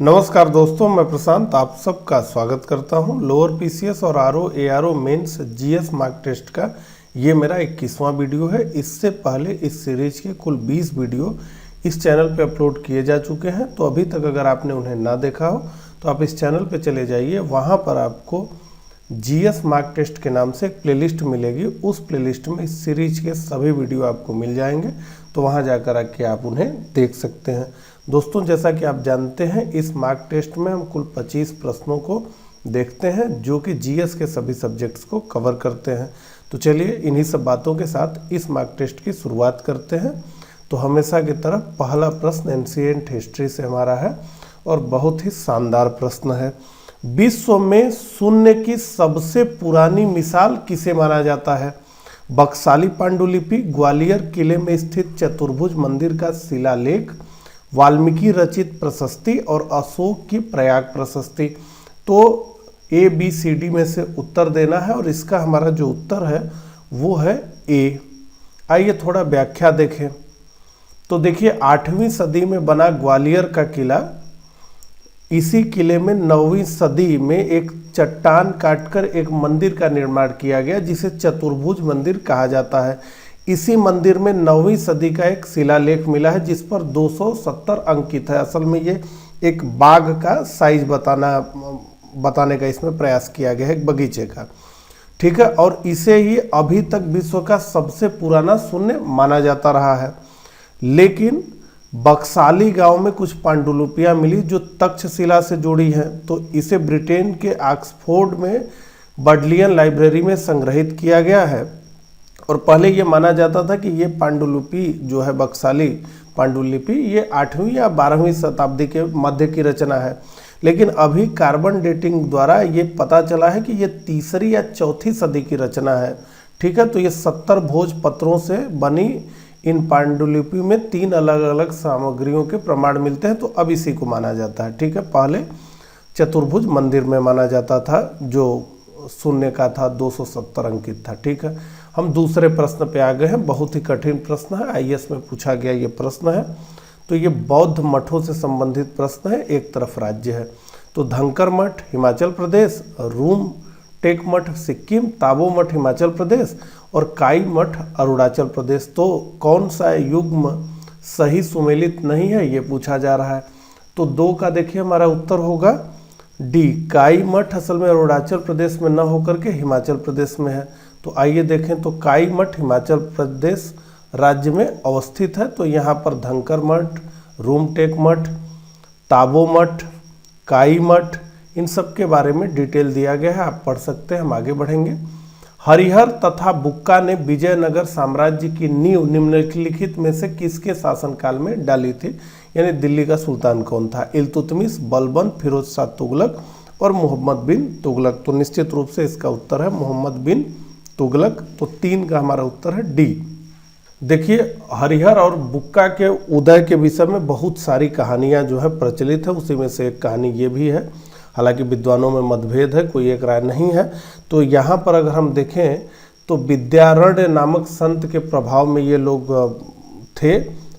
नमस्कार दोस्तों, मैं प्रशांत आप सबका स्वागत करता हूं। लोअर पीसीएस और RO ARO mains GS mark test का ये मेरा 21वां वीडियो है। इससे पहले इस सीरीज के कुल 20 वीडियो इस चैनल पे अपलोड किए जा चुके हैं। तो अभी तक अगर आपने उन्हें ना देखा हो तो आप इस चैनल पे चले जाइए, वहाँ पर आपको जीएस मार्क टेस्ट के नाम से एक प्लेलिस्ट मिलेगी। उस प्लेलिस्ट में इस सीरीज के सभी वीडियो आपको मिल जाएंगे, तो वहाँ जाकर आके आप उन्हें देख सकते हैं। दोस्तों, जैसा कि आप जानते हैं, इस मार्क टेस्ट में हम कुल 25 प्रश्नों को देखते हैं जो कि जीएस के सभी सब्जेक्ट्स को कवर करते हैं। तो चलिए इन्हीं सब बातों के साथ इस मार्क टेस्ट की शुरुआत करते हैं। तो हमेशा की तरह पहला प्रश्न एंशिएंट हिस्ट्री से हमारा है और बहुत ही शानदार प्रश्न है। विश्व में शून्य की सबसे पुरानी मिसाल किसे माना जाता है? बक्साली पांडुलिपि, ग्वालियर किले में स्थित चतुर्भुज मंदिर का शिलालेख, वाल्मीकि रचित प्रशस्ति और अशोक की प्रयाग प्रशस्ति। तो ABCD में से उत्तर देना है और इसका हमारा जो उत्तर है वो है ए। आइए थोड़ा व्याख्या देखें। तो देखिए, 8वीं सदी में बना ग्वालियर का किला, इसी किले में 9वीं सदी में एक चट्टान काटकर एक मंदिर का निर्माण किया गया जिसे चतुर्भुज मंदिर कहा जाता है। इसी मंदिर में 9वीं सदी का एक शिलालेख मिला है जिस पर 270 अंकित है। असल में ये एक बाग का साइज बताने का इसमें प्रयास किया गया है, एक बगीचे का। ठीक है, और इसे ही अभी तक विश्व का सबसे पुराना शून्य माना जाता रहा है। लेकिन बक्साली गांव में कुछ पांडुलिपियां मिली जो तक्षशिला से जुड़ी हैं। तो इसे ब्रिटेन के ऑक्सफोर्ड में बडलियन लाइब्रेरी में संग्रहित किया गया है। और पहले ये माना जाता था कि ये पांडुलिपि जो है, बक्साली पांडुलिपि, ये 8वीं या 12वीं शताब्दी के मध्य की रचना है। लेकिन अभी कार्बन डेटिंग द्वारा ये पता चला है कि ये 3री या 4थी सदी की रचना है। ठीक है, तो ये 70 भोजपत्रों से बनी इन पांडुलिपि में 3 अलग अलग सामग्रियों के प्रमाण मिलते हैं। तो अब इसी को माना जाता है। ठीक है, पहले चतुर्भुज मंदिर में माना जाता था जो शून्य का था, 270 अंकित था। ठीक है, हम दूसरे प्रश्न पे आ गए हैं। बहुत ही कठिन प्रश्न है, IAS में पूछा गया ये प्रश्न है। तो ये बौद्ध मठों से संबंधित प्रश्न है। एक तरफ राज्य है, तो धनकर मठ हिमाचल प्रदेश, रूम टेक मठ सिक्किम, ताबो मठ हिमाचल प्रदेश और काई मठ अरुणाचल प्रदेश। तो कौन सा युग्म सही सुमेलित नहीं है, ये पूछा जा रहा है। तो 2 का देखिए हमारा उत्तर होगा डी। काई मठ असल में अरुणाचल प्रदेश में न होकर के हिमाचल प्रदेश में है। तो आइए देखें, तो काई मठ हिमाचल प्रदेश राज्य में अवस्थित है। तो यहाँ पर धनकर मठ, रूमटेक मठ, ताबो मठ, काई मठ, इन सब के बारे में डिटेल दिया गया है, आप पढ़ सकते हैं। हम आगे बढ़ेंगे। हरिहर तथा बुक्का ने विजयनगर साम्राज्य की नींव निम्नलिखित में से किसके शासनकाल में डाली थी? यानी दिल्ली का सुल्तान कौन था? इल्तुतमिश, बलबन, फिरोज शाह तुगलक और मोहम्मद बिन तुगलक। तो निश्चित रूप से इसका उत्तर है मोहम्मद बिन तुगलक। तो 3 का हमारा उत्तर है डी। देखिए, हरिहर और बुक्का के उदय के विषय में बहुत सारी कहानियां जो है प्रचलित है। उसी में से एक कहानी ये भी है। हालांकि विद्वानों में मतभेद है, कोई एक राय नहीं है। तो यहाँ पर अगर हम देखें तो विद्यारण्य नामक संत के प्रभाव में ये लोग थे।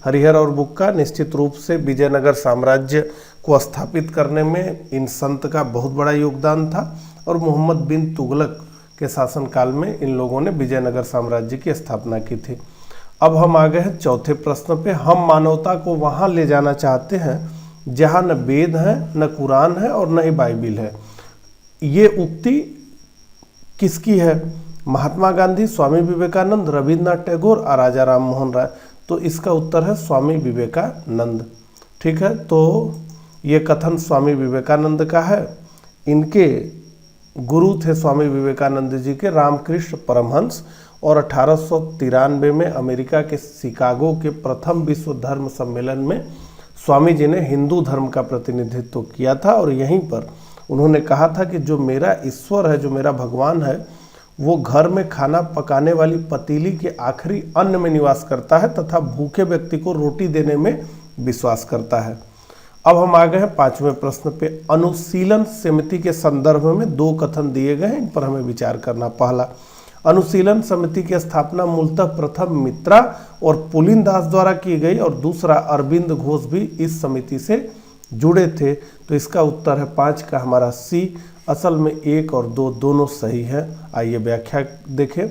हरिहर और बुक्का निश्चित रूप से विजयनगर साम्राज्य को स्थापित करने में इन संत का बहुत बड़ा योगदान था। और मोहम्मद बिन तुगलक के शासनकाल में इन लोगों ने विजयनगर साम्राज्य की स्थापना की थी। अब हम आ गए हैं चौथे प्रश्न पे। हम मानवता को वहाँ ले जाना चाहते हैं जहाँ न वेद है, न कुरान है और न ही बाइबिल है। ये उक्ति किसकी है? महात्मा गांधी, स्वामी विवेकानंद, रविन्द्रनाथ टैगोर और राजा राम मोहन राय। तो इसका उत्तर है स्वामी विवेकानंद। ठीक है, तो ये कथन स्वामी विवेकानंद का है। इनके गुरु थे स्वामी विवेकानंद जी के रामकृष्ण परमहंस। और 1893 में अमेरिका के शिकागो के प्रथम विश्व धर्म सम्मेलन में स्वामी जी ने हिंदू धर्म का प्रतिनिधित्व किया था। और यहीं पर उन्होंने कहा था कि जो मेरा ईश्वर है, जो मेरा भगवान है, वो घर में खाना पकाने वाली पतीली के आखिरी अन्न में निवास करता है तथा भूखे व्यक्ति को रोटी देने में विश्वास करता है। अब हम आ गए हैं 5वें प्रश्न पे। अनुशीलन समिति के संदर्भ में 2 कथन दिए गए हैं, इन पर हमें विचार करना। पहला, अनुशीलन समिति की स्थापना मूलतः प्रथम मित्रा और पुलिन दास द्वारा की गई और दूसरा, अरविंद घोष भी इस समिति से जुड़े थे, तो इसका उत्तर है 5 का हमारा सी। असल में 1 और 2 दोनों सही है। आइए व्याख्या देखें।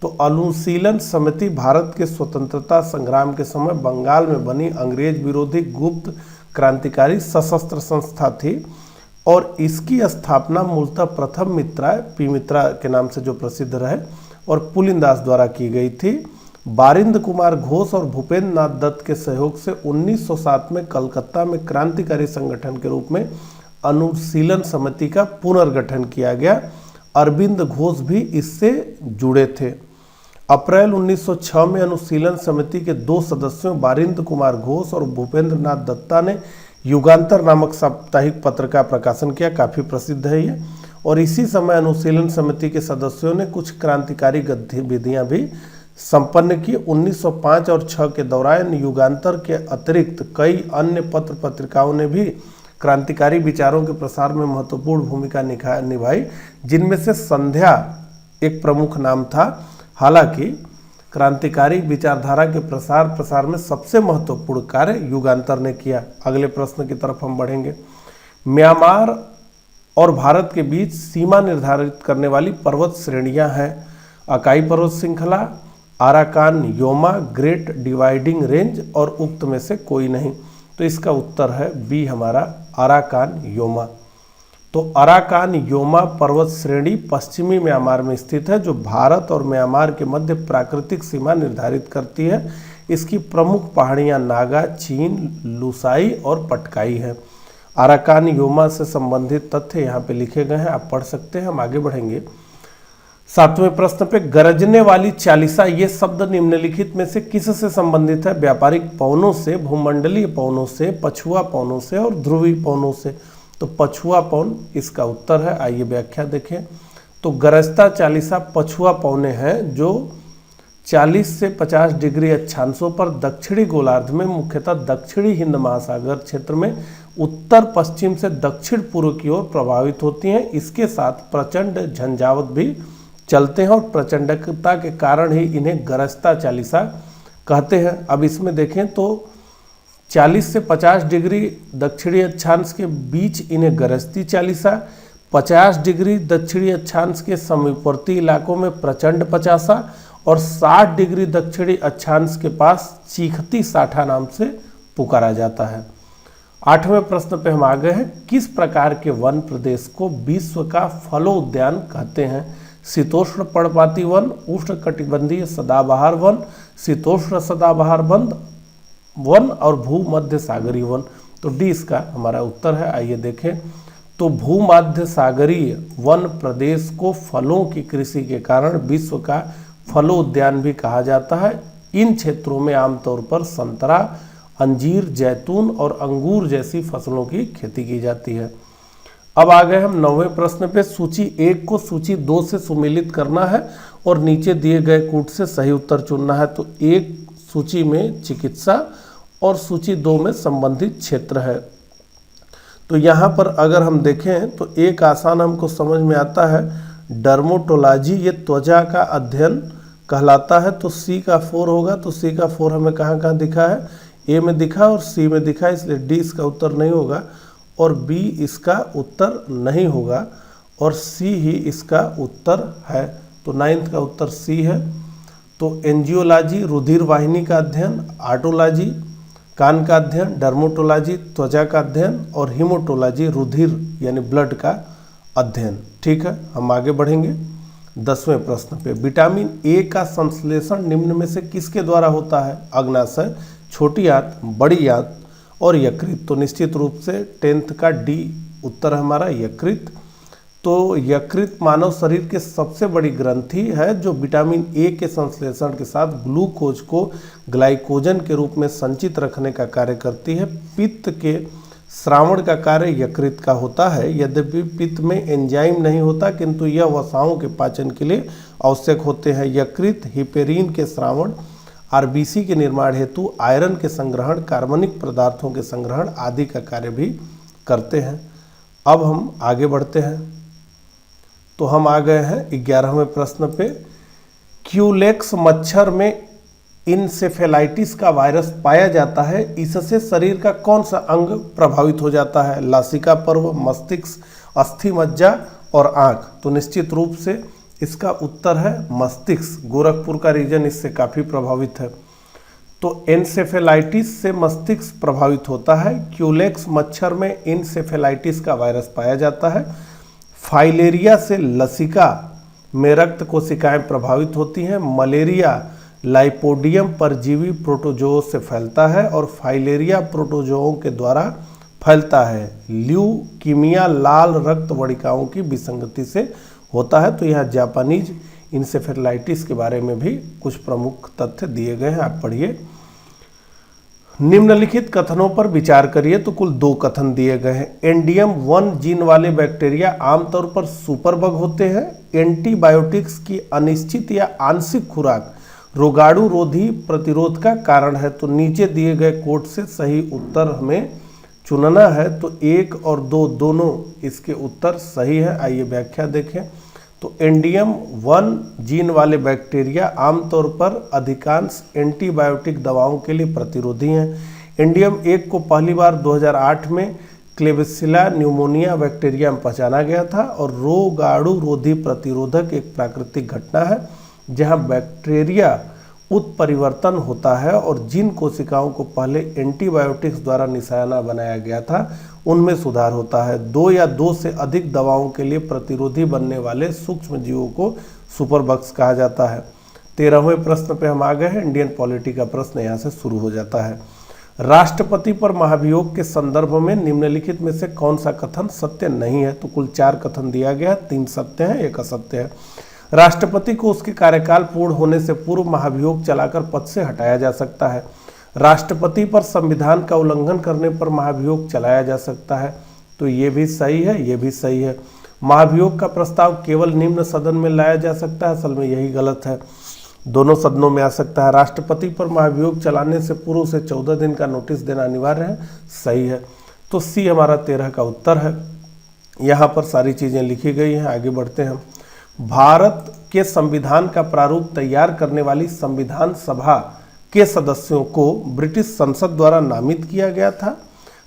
तो अनुशीलन समिति भारत के स्वतंत्रता संग्राम के समय बंगाल में बनी अंग्रेज विरोधी गुप्त क्रांतिकारी सशस्त्र संस्था थी और इसकी स्थापना मूलतः प्रथम मित्रा पी मित्रा के नाम से जो प्रसिद्ध रहे और पुलिनदास द्वारा की गई थी। बारिंद कुमार घोष और भूपेंद्र नाथ दत्त के सहयोग से 1907 में कलकत्ता में क्रांतिकारी संगठन के रूप में अनुशीलन समिति का पुनर्गठन किया गया। अरविंद घोष भी इससे जुड़े थे। अप्रैल 1906 में अनुशीलन समिति के 2 सदस्यों बारिंद कुमार घोष और भूपेंद्र नाथ दत्ता ने युगांतर नामक साप्ताहिक पत्र का प्रकाशन किया, काफ़ी प्रसिद्ध है ये। और इसी समय अनुशीलन समिति के सदस्यों ने कुछ क्रांतिकारी गतिविधियां भी संपन्न की। 1905 और 6 के दौरान युगांतर के अतिरिक्त कई अन्य पत्र पत्रिकाओं ने भी क्रांतिकारी विचारों के प्रसार में महत्वपूर्ण भूमिका निभाई, जिनमें से संध्या एक प्रमुख नाम था। हालांकि क्रांतिकारी विचारधारा के प्रसार में सबसे महत्वपूर्ण कार्य युगांतर ने किया। अगले प्रश्न की तरफ हम बढ़ेंगे। म्यांमार और भारत के बीच सीमा निर्धारित करने वाली पर्वत श्रेणियां हैं। अकाई पर्वत श्रृंखला, Arakan Yoma, great dividing range और उक्त में से कोई नहीं। तो इसका उत्तर है बी हमारा आराकान योमा। तो अराकान योमा पर्वत श्रेणी पश्चिमी म्यांमार में स्थित है, जो भारत और म्यांमार के मध्य प्राकृतिक सीमा निर्धारित करती है। इसकी प्रमुख पहाड़ियां नागा, चीन, लुसाई और पटकाई है। अराकान योमा से संबंधित तथ्य यहाँ पे लिखे गए हैं, आप पढ़ सकते हैं। हम आगे बढ़ेंगे 7वें प्रश्न पे। गरजने वाली चालीसा ये शब्द निम्नलिखित में से किससे संबंधित है? व्यापारिक पवनों से, भूमंडलीय पवनों से, पछुआ पवनों से और ध्रुवी पवनों से। तो पछुआ पवन इसका उत्तर है। आइए व्याख्या देखें। तो गरजता चालीसा पछुआ पवने हैं जो 40 से 50 डिग्री अक्षांशों पर दक्षिणी गोलार्ध में, मुख्यतः दक्षिणी हिंद महासागर क्षेत्र में उत्तर पश्चिम से दक्षिण पूर्व की ओर प्रभावित होती हैं। इसके साथ प्रचंड झंझावत भी चलते हैं और प्रचंडता के कारण ही इन्हें गरजता चालीसा कहते हैं। अब इसमें देखें तो 40 से 50 डिग्री दक्षिणी अक्षांश के बीच इन्हें गरजती चालीसा, 50 डिग्री दक्षिणी अक्षांश के समीपवर्ती इलाकों में प्रचंड पचासा और 60 डिग्री दक्षिणी अक्षांश के पास चीखती साठा नाम से पुकारा जाता है। 8वें प्रश्न पे हम आ गए हैं। किस प्रकार के वन प्रदेश को विश्व का फलोद्यान कहते हैं? शीतोष्ण पर्णपाती वन, उष्ण कटिबंधीय सदाबहार वन, शीतोष्ण सदाबहार वन और भूमध्य सागरीय वन। तो डी इसका हमारा उत्तर है। आइए देखें। तो भूमध्य सागरीय वन प्रदेश को फलों की कृषि के कारण विश्व का फलोद्यान भी कहा जाता है। इन क्षेत्रों में आमतौर पर संतरा, अंजीर, जैतून और अंगूर जैसी फसलों की खेती की जाती है। अब आ गए हम 9वें प्रश्न पे। सूची 1 को सूची 2 से सुमेलित करना है और नीचे दिए गए कूट से सही उत्तर चुनना है। तो 1 सूची में चिकित्सा और सूची 2 में संबंधित क्षेत्र है। तो यहाँ पर अगर हम देखें तो एक आसान हमको समझ में आता है, डर्मोटोलॉजी, ये त्वचा का अध्ययन कहलाता है। तो सी का 4 होगा। तो सी का 4 हमें कहाँ कहाँ दिखा है? ए में दिखा और सी में दिखा, इसलिए डी इसका उत्तर नहीं होगा और बी इसका उत्तर नहीं होगा और सी ही इसका उत्तर है। तो 9th का उत्तर सी है। तो एंजियोलॉजी रुधिर वाहिनी का अध्ययन, आर्टोलॉजी कान का अध्ययन, डर्मोटोलॉजी त्वचा का अध्ययन और हीमोटोलॉजी रुधिर यानी ब्लड का अध्ययन। ठीक है, हम आगे बढ़ेंगे 10वें प्रश्न पे। विटामिन ए का संश्लेषण निम्न में से किसके द्वारा होता है? अग्नाशय, छोटी आंत, बड़ी आंत और यकृत। तो निश्चित रूप से 10th का डी उत्तर हमारा यकृत। तो यकृत मानव शरीर के सबसे बड़ी ग्रंथि है जो विटामिन ए के संश्लेषण के साथ ग्लूकोज को ग्लाइकोजन के रूप में संचित रखने का कार्य करती है। पित्त के श्रावण का कार्य यकृत का होता है। यद्यपि पित्त में एंजाइम नहीं होता, किंतु यह वसाओं के पाचन के लिए आवश्यक होते हैं। यकृत हिपेरिन के श्रावण, आरबीसी के निर्माण हेतु आयरन के संग्रहण, कार्बनिक पदार्थों के संग्रहण आदि का कार्य भी करते हैं। अब हम आगे बढ़ते हैं। तो हम आ गए हैं 11वें प्रश्न पे। क्यूलेक्स मच्छर में इंसेफेलाइटिस का वायरस पाया जाता है, इससे शरीर का कौन सा अंग प्रभावित हो जाता है? लसिका पर्व, मस्तिष्क, अस्थि मज्जा और आंख। तो निश्चित रूप से इसका उत्तर है मस्तिष्क। गोरखपुर का रीजन इससे काफ़ी प्रभावित है। तो एन्सेफेलाइटिस से मस्तिष्क प्रभावित होता है। क्यूलेक्स मच्छर में एन्सेफेलाइटिस का वायरस पाया जाता है। फाइलेरिया से लसिका में रक्त कोशिकाएं प्रभावित होती हैं। मलेरिया लाइपोडियम परजीवी प्रोटोजोआ से फैलता है और फाइलेरिया प्रोटोजोओं के द्वारा फैलता है। ल्यूकीमिया लाल रक्त वड़िकाओं की विसंगति से होता है। तो यहाँ जापानीज इंसेफेलाइटिस के बारे में भी कुछ प्रमुख तथ्य दिए गए हैं, आप पढ़िए। निम्नलिखित कथनों पर विचार करिए। तो कुल 2 कथन दिए गए हैं। एंडियम 1 जीन वाले बैक्टीरिया आमतौर पर सुपरबग होते हैं। एंटीबायोटिक्स की अनिश्चित या आंशिक खुराक रोगाणु रोधी प्रतिरोध का कारण है। तो नीचे दिए गए कोट से सही उत्तर हमें चुनना है। तो 1 और 2 दोनों इसके उत्तर सही है। आइए व्याख्या देखें। तो एंडियम 1 जीन वाले बैक्टीरिया आमतौर पर अधिकांश एंटीबायोटिक दवाओं के लिए प्रतिरोधी हैं। एंडियम 1 को पहली बार 2008 में क्लेबसिला न्यूमोनिया बैक्टीरिया में पहचाना गया था और रोगाणु रोधी प्रतिरोधक एक प्राकृतिक घटना है जहां बैक्टीरिया उत्परिवर्तन होता है और जिन कोशिकाओं को पहले एंटीबायोटिक्स द्वारा निशाना बनाया गया था उनमें सुधार होता है। 2 या 2 से अधिक दवाओं के लिए प्रतिरोधी बनने वाले सूक्ष्म जीवों को सुपरबग्स कहा जाता है। 13वें प्रश्न पे हम आ गए हैं। इंडियन पॉलिटी का प्रश्न यहाँ से शुरू हो जाता है। राष्ट्रपति पर महाभियोग के संदर्भ में निम्नलिखित में से कौन सा कथन सत्य नहीं है? तो कुल 4 कथन दिया गया, 3 सत्य हैं, 1 असत्य है। राष्ट्रपति को उसके कार्यकाल पूर्ण होने से पूर्व महाभियोग चलाकर पद से हटाया जा सकता है। राष्ट्रपति पर संविधान का उल्लंघन करने पर महाभियोग चलाया जा सकता है। तो ये भी सही है, ये भी सही है। महाभियोग का प्रस्ताव केवल निम्न सदन में लाया जा सकता है, असल में यही गलत है, दोनों सदनों में आ सकता है। राष्ट्रपति पर महाभियोग चलाने से पूर्व से 14 दिन का नोटिस देना अनिवार्य है, सही है। तो सी हमारा 13 का उत्तर है। यहाँ पर सारी चीज़ें लिखी गई हैं, आगे बढ़ते हैं। भारत के संविधान का प्रारूप तैयार करने वाली संविधान सभा के सदस्यों को ब्रिटिश संसद द्वारा नामित किया गया था,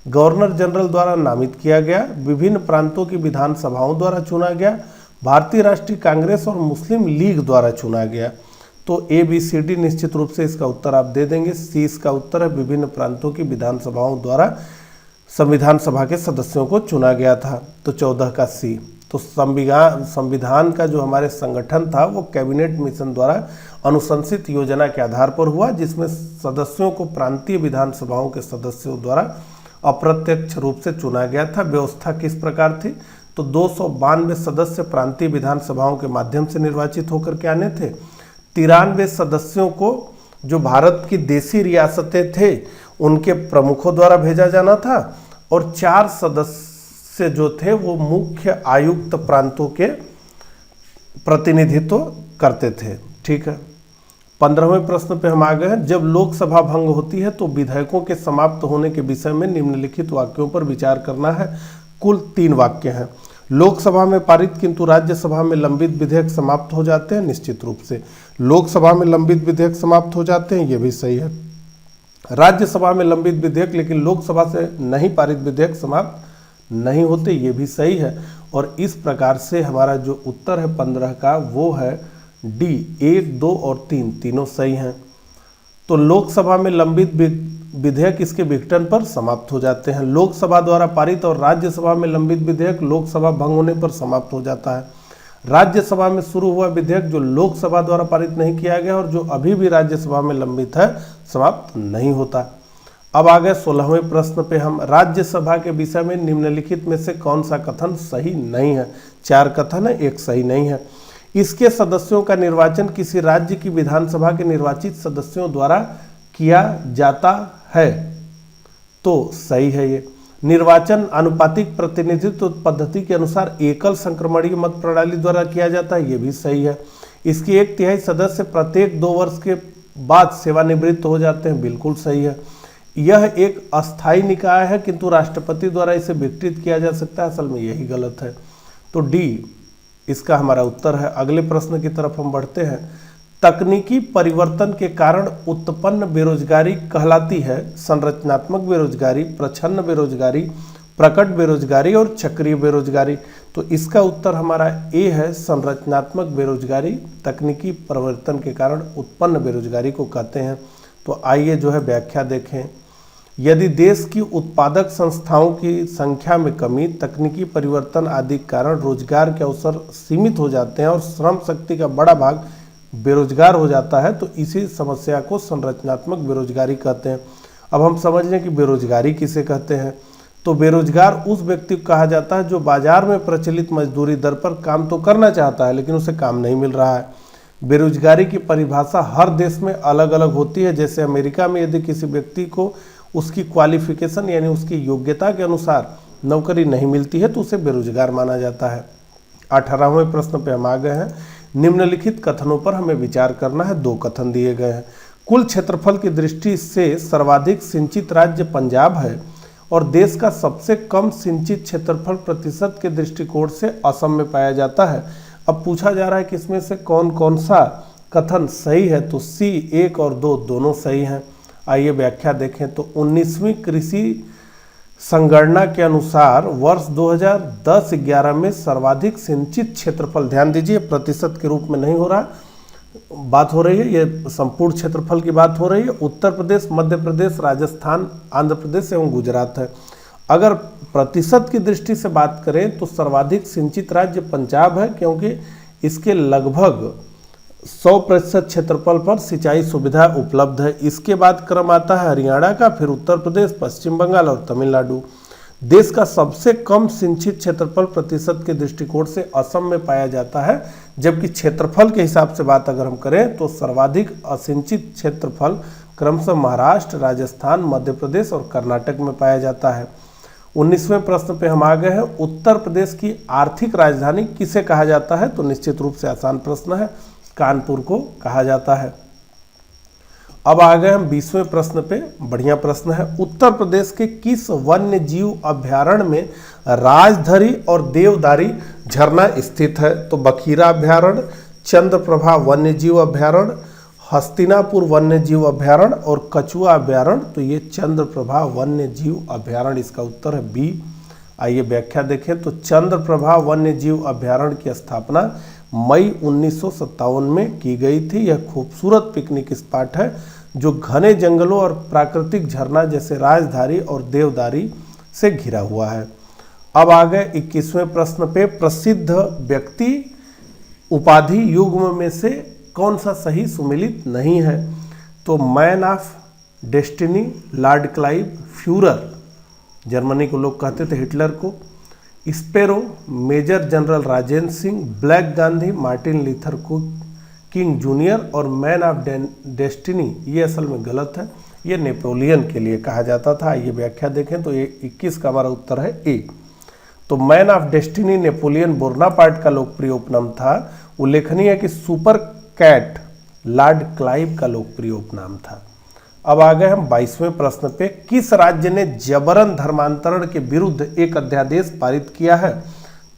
गवर्नर जनरल द्वारा नामित किया गया, विभिन्न प्रांतों की विधानसभाओं द्वारा चुना गया, भारतीय राष्ट्रीय कांग्रेस और मुस्लिम लीग द्वारा चुना गया। तो ABCD निश्चित रूप से इसका उत्तर आप दे देंगे। सी इसका उत्तर है, विभिन्न प्रांतों की विधानसभाओं द्वारा संविधान सभा के सदस्यों को चुना गया था। तो 14 का सी। तो संविधान का जो हमारे संगठन था वो कैबिनेट मिशन द्वारा अनुशंसित योजना के आधार पर हुआ, जिसमें सदस्यों को प्रांतीय विधानसभाओं के सदस्यों द्वारा अप्रत्यक्ष रूप से चुना गया था। व्यवस्था किस प्रकार थी? तो 292 सदस्य प्रांतीय विधानसभाओं के माध्यम से निर्वाचित होकर के आने थे। 93 सदस्यों को जो भारत की देशी रियासतें थे उनके प्रमुखों द्वारा भेजा जाना था और 4 सदस्य जो थे वो मुख्य आयुक्त प्रांतों के प्रतिनिधित्व करते थे। ठीक है, 15वें प्रश्न पे हम आ गए हैं। जब लोकसभा भंग होती है तो विधेयकों के समाप्त होने के विषय में निम्नलिखित वाक्यों पर विचार करना है। कुल 3 वाक्य हैं। लोकसभा में पारित किंतु राज्यसभा में लंबित विधेयक समाप्त हो जाते हैं। निश्चित रूप से लोकसभा में लंबित विधेयक समाप्त हो जाते हैं, ये भी सही है। राज्यसभा में लंबित विधेयक लेकिन लोकसभा से नहीं पारित विधेयक समाप्त नहीं होते, ये भी सही है। और इस प्रकार से हमारा जो उत्तर है 15 का वो है डी। 1, 2 और 3 तीनों सही हैं। तो लोकसभा में लंबित विधेयक इसके विघटन पर समाप्त हो जाते हैं। लोकसभा द्वारा पारित और राज्यसभा में लंबित विधेयक लोकसभा भंग होने पर समाप्त हो जाता है। राज्यसभा में शुरू हुआ विधेयक जो लोकसभा द्वारा पारित नहीं किया गया और जो अभी भी राज्यसभा में लंबित है समाप्त नहीं होता। अब आ गए 16वें प्रश्न पे हम। राज्यसभा के विषय में निम्नलिखित में से कौन सा कथन सही नहीं है? 4 कथन है, 1 सही नहीं है। इसके सदस्यों का निर्वाचन किसी राज्य की विधानसभा के निर्वाचित सदस्यों द्वारा किया जाता है, तो सही है ये। निर्वाचन अनुपातिक प्रतिनिधित्व पद्धति के अनुसार एकल संक्रमणीय मत प्रणाली द्वारा किया जाता है, ये भी सही है। इसके 1/3 सदस्य प्रत्येक 2 वर्ष के बाद सेवानिवृत्त हो जाते हैं, बिल्कुल सही है। यह एक अस्थायी निकाय है किंतु राष्ट्रपति द्वारा इसे विघटित किया जा सकता है, असल में यही गलत है। तो डी इसका हमारा उत्तर है। अगले प्रश्न की तरफ हम बढ़ते हैं। तकनीकी परिवर्तन के कारण उत्पन्न बेरोजगारी कहलाती है संरचनात्मक बेरोजगारी, प्रच्छन्न बेरोजगारी, प्रकट बेरोजगारी और चक्रीय बेरोजगारी। तो इसका उत्तर हमारा ए है, संरचनात्मक बेरोजगारी तकनीकी परिवर्तन के कारण उत्पन्न बेरोजगारी को कहते हैं। तो आइए जो है व्याख्या देखें। यदि देश की उत्पादक संस्थाओं की संख्या में कमी, तकनीकी परिवर्तन आदि के कारण रोजगार के अवसर सीमित हो जाते हैं और श्रम शक्ति का बड़ा भाग बेरोजगार हो जाता है, तो इसी समस्या को संरचनात्मक बेरोजगारी कहते हैं। अब हम समझ लें कि बेरोजगारी किसे कहते हैं। तो बेरोजगार उस व्यक्ति को कहा जाता है जो बाजार में प्रचलित मजदूरी दर पर काम तो करना चाहता है लेकिन उसे काम नहीं मिल रहा है। बेरोजगारी की परिभाषा हर देश में अलग अलग होती है। जैसे अमेरिका में यदि किसी व्यक्ति को उसकी क्वालिफिकेशन यानी उसकी योग्यता के अनुसार नौकरी नहीं मिलती है तो उसे बेरोजगार माना जाता है। 18वें प्रश्न पे हम आ गए हैं। निम्नलिखित कथनों पर हमें विचार करना है। 2 कथन दिए गए हैं। कुल क्षेत्रफल की दृष्टि से सर्वाधिक सिंचित राज्य पंजाब है और देश का सबसे कम सिंचित क्षेत्रफल प्रतिशत के दृष्टिकोण से असम में पाया जाता है। अब पूछा जा रहा है कि इसमें से कौन कौन सा कथन सही है। तो सी 1 और 2 दोनों सही हैं। आइए व्याख्या देखें। तो 19वीं कृषि संगणना के अनुसार वर्ष 2010-11 में सर्वाधिक सिंचित क्षेत्रफल, ध्यान दीजिए प्रतिशत के रूप में नहीं हो रहा बात हो रही है, ये संपूर्ण क्षेत्रफल की बात हो रही है। उत्तर प्रदेश, मध्य प्रदेश, राजस्थान, आंध्र प्रदेश एवं गुजरात है। अगर प्रतिशत की दृष्टि से बात करें तो सर्वाधिक सिंचित राज्य पंजाब है क्योंकि इसके लगभग 100% क्षेत्रफल पर सिंचाई सुविधा उपलब्ध है। इसके बाद क्रम आता है हरियाणा का, फिर उत्तर प्रदेश, पश्चिम बंगाल और तमिलनाडु। देश का सबसे कम सिंचित क्षेत्रफल प्रतिशत के दृष्टिकोण से असम में पाया जाता है, जबकि क्षेत्रफल के हिसाब से बात अगर हम करें तो सर्वाधिक असिंचित क्षेत्रफल क्रमशः महाराष्ट्र, राजस्थान, मध्य प्रदेश और कर्नाटक में पाया जाता है। 19वें प्रश्न पे हम आ गए हैं। उत्तर प्रदेश की आर्थिक राजधानी किसे कहा जाता है। तो निश्चित रूप से आसान प्रश्न है, कानपुर को कहा जाता है। अब आ गए हम 20वें प्रश्न पे। बढ़िया प्रश्न है। उत्तर प्रदेश के किस वन्य जीव अभ्यारण्य में राजधरी और देवदारी झरना स्थित है। तो बखीरा अभ्यारण्य, चंद्रप्रभा वन्य जीव अभ्यारण्य, हस्तिनापुर वन्य जीव अभ्यारण्य और कछुआ अभ्यारण्य। तो ये चंद्रप्रभा वन्य जीव अभ्यारण्य इसका उत्तर है बी। आइए व्याख्या देखें। तो चंद्रप्रभा वन्य जीव अभ्यारण्य की स्थापना मई 1957 में की गई थी। यह खूबसूरत पिकनिक स्पॉट है जो घने जंगलों और प्राकृतिक झरना जैसे राजधारी और देवदारी से घिरा हुआ है। अब आ गए 21वें प्रश्न पे। प्रसिद्ध व्यक्ति उपाधि युग्म में से कौन सा सही सुमेलित नहीं है। तो man of destiny Lord Clive, Fuhrer Germany को लोग कहते थे हिटलर को, sparrow major general Rajendra Singh, black Gandhi Martin Luther King junior और मैन ऑफ डेस्टिनी ये असल में गलत है, ये नेपोलियन के लिए कहा जाता था। ये व्याख्या देखें तो ये 21 का हमारा उत्तर है ए। तो man of destiny Napoleon Bonaparte का लोकप्रिय उपनाम था। उल्लेखनीय है कि सुपर कैट लॉर्ड क्लाइव का लोकप्रिय उपनाम था। अब आ गए हम 22वें प्रश्न पे। किस राज्य ने जबरन धर्मांतरण के विरुद्ध एक अध्यादेश पारित किया है।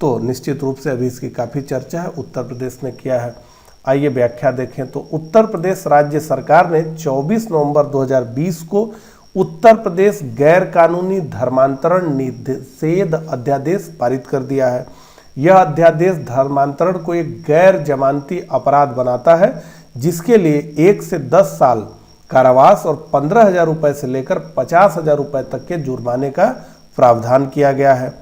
तो निश्चित रूप से अभी इसकी काफ़ी चर्चा है, उत्तर प्रदेश ने किया है। आइए व्याख्या देखें। तो उत्तर प्रदेश राज्य सरकार ने 24 नवंबर 2020 को उत्तर प्रदेश गैर कानूनी धर्मांतरण निषेध अध्यादेश पारित कर दिया है। यह अध्यादेश धर्मांतरण को एक गैर जमानती अपराध बनाता है जिसके लिए 1 से 10 साल कारावास और 15,000 रुपये से लेकर 50,000 रुपये तक के जुर्माने का प्रावधान किया गया है।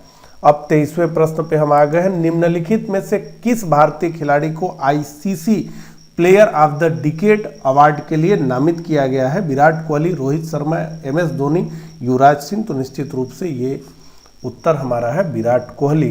अब 23वें प्रश्न पे हम आ गए हैं। निम्नलिखित में से किस भारतीय खिलाड़ी को ICC player of the decade award के लिए नामित किया गया है। विराट कोहली, रोहित शर्मा, एमएस धोनी, युवराज सिंह। तो निश्चित रूप से ये उत्तर हमारा है विराट कोहली।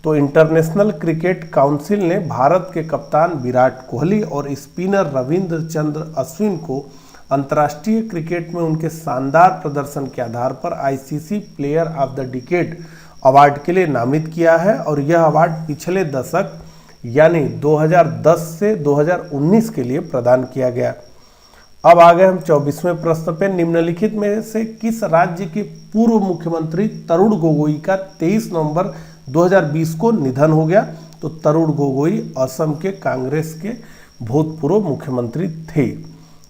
तो इंटरनेशनल क्रिकेट काउंसिल ने भारत के कप्तान विराट कोहली और स्पिनर रविंद्र चंद्र अश्विन को अंतर्राष्ट्रीय क्रिकेट में उनके शानदार प्रदर्शन के आधार पर ICC player of the decade award के लिए नामित किया है और यह अवार्ड पिछले दशक यानी 2010 से 2019 के लिए प्रदान किया गया। अब आ गए हम 24वें प्रश्न पे। निम्नलिखित में से किस राज्य के पूर्व मुख्यमंत्री तरुण गोगोई का 23 नवंबर 2020 को निधन हो गया। तो तरुण गोगोई असम के कांग्रेस के भूतपूर्व मुख्यमंत्री थे।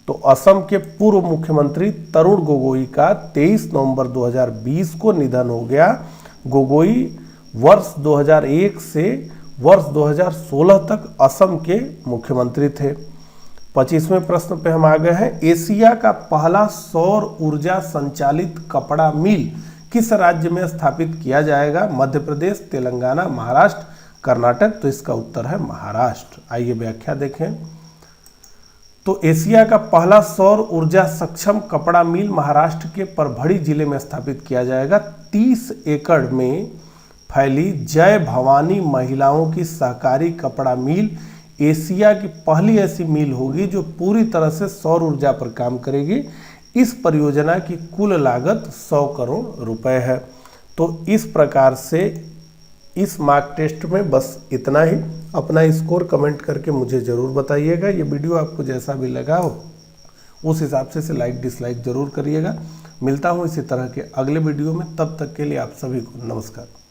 तो असम के पूर्व मुख्यमंत्री तरुण गोगोई का 23 नवंबर 2020 को निधन हो गया। गोगोई वर्ष 2001 से वर्ष 2016 तक असम के मुख्यमंत्री थे। 25वें प्रश्न पे हम आ गए हैं। एशिया का पहला सौर ऊर्जा संचालित कपड़ा मिल किस राज्य में स्थापित किया जाएगा? मध्य प्रदेश, तेलंगाना, महाराष्ट्र, कर्नाटक। तो इसका उत्तर है महाराष्ट्र। आइए व्याख्या देखें। तो एशिया का पहला सौर ऊर्जा सक्षम कपड़ा मिल महाराष्ट्र के परभणी जिले में स्थापित किया जाएगा। 30 एकड़ में फैली जय भवानी महिलाओं की सहकारी कपड़ा मिल एशिया की पहली ऐसी मिल होगी जो पूरी तरह से सौर ऊर्जा पर काम करेगी। इस परियोजना की कुल लागत 100 करोड़ रुपए है। तो इस प्रकार से इस मार्क टेस्ट में बस इतना ही। अपना स्कोर कमेंट करके मुझे ज़रूर बताइएगा। ये वीडियो आपको जैसा भी लगा हो उस हिसाब से लाइक डिसलाइक ज़रूर करिएगा। मिलता हूँ इसी तरह के अगले वीडियो में, तब तक के लिए आप सभी को नमस्कार।